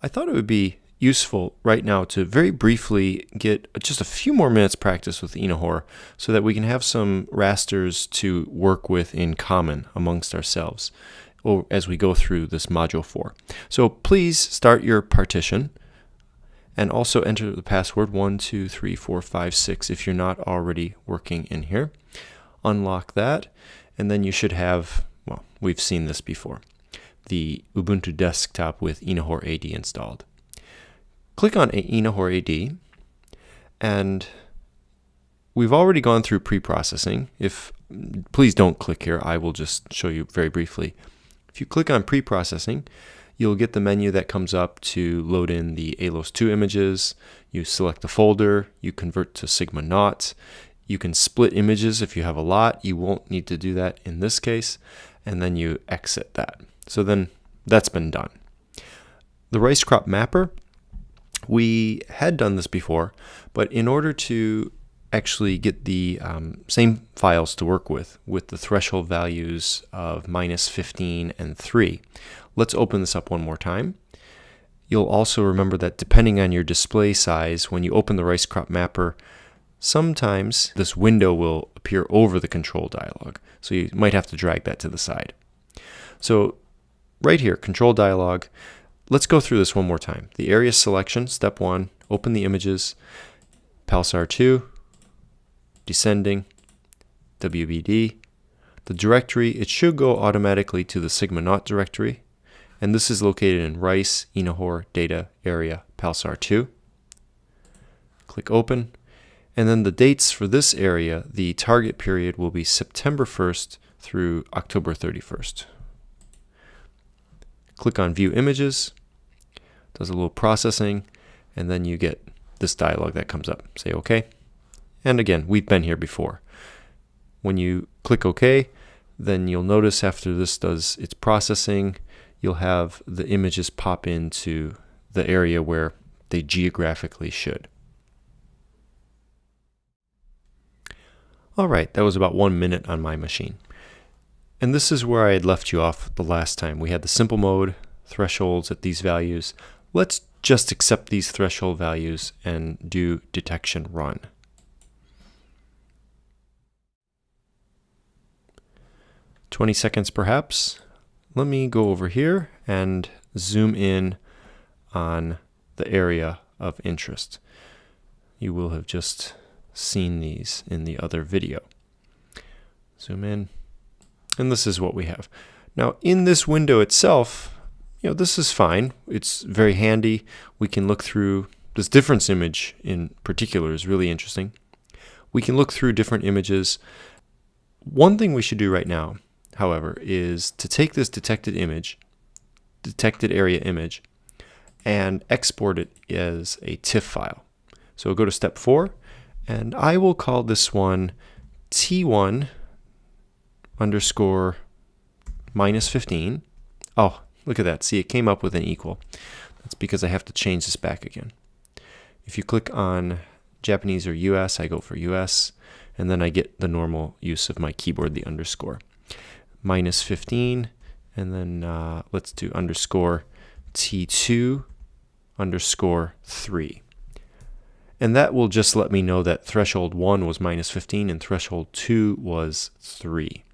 I thought it would be useful right now to very briefly get just a few more minutes practice with INAHOR so that we can have some rasters to work with in common amongst ourselves as we go through this Module 4. So please start your partition and also enter the password 123456 if you're not already working in here. Unlock that, and then you should have, well, we've seen this before, the Ubuntu desktop with INAHOR-AD installed. Click on INAHOR-AD, and we've already gone through pre-processing. Please don't click here, I will just show you very briefly. If you click on pre-processing, you'll get the menu that comes up to load in the ALOS2 images. You select the folder, you convert to Sigma Naught. You can split images if you have a lot. You won't need to do that in this case, and then you exit that. So then that's been done. The rice crop mapper, we had done this before, but in order to actually get the same files to work with the threshold values of -15 and 3, let's open this up one more time. You'll also remember that depending on your display size, when you open the rice crop mapper, sometimes this window will appear over the control dialog. So you might have to drag that to the side. So right here, control dialog, let's go through this one more time. The area selection, step 1, open the images, Pulsar 2, descending, WBD. The directory, it should go automatically to the Sigma Naught directory, and this is located in rice, INAHOR, data, area, Pulsar 2. Click open, and then the dates for this area, the target period will be September 1st through October 31st. Click on View Images, does a little processing, and then you get this dialog that comes up. Say OK. And again, we've been here before. When you click OK, then you'll notice after this does its processing, you'll have the images pop into the area where they geographically should. All right, that was about 1 minute on my machine. And this is where I had left you off the last time. We had the simple mode, thresholds at these values. Let's just accept these threshold values and do detection run. "20 seconds perhaps. Let me go over here and zoom in on the area of interest. You will have just seen these in the other video. Zoom in, and this is what we have. Now in this window itself, this is fine. It's very handy. We can look through this difference image in particular is really interesting. We can look through different images. One thing we should do right now, however, is to take this detected area image, and export it as a TIFF file. So go to step 4, and I will call this one T1 underscore -15. Oh, look at that. See, it came up with an equal. That's because I have to change this back again. If you click on Japanese or US, I go for US, and then I get the normal use of my keyboard, the underscore. -15, and then let's do underscore T2 underscore 3. And that will just let me know that threshold 1 was -15 and threshold 2 was 3.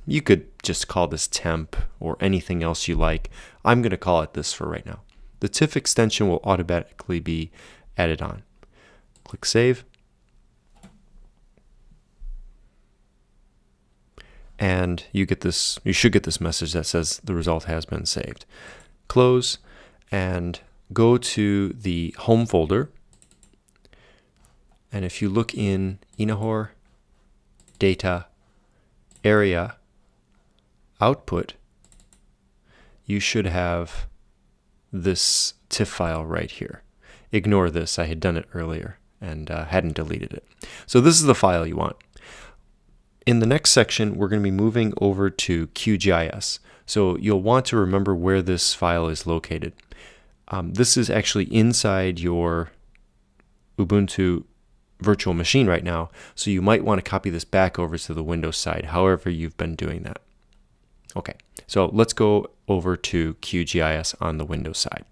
You could just call this temp or anything else you like. I'm going to call it this for right now. The TIFF extension will automatically be added on. Click Save. And you should get this message that says the result has been saved. Close and go to the home folder. And if you look in INAHOR, data, area, output, you should have this TIFF file right here. Ignore this, I had done it earlier and hadn't deleted it. So this is the file you want. In the next section, we're going to be moving over to QGIS. So you'll want to remember where this file is located. This is actually inside your Ubuntu virtual machine right now, so you might want to copy this back over to the Windows side, however you've been doing that. Okay, so let's go over to QGIS on the Windows side.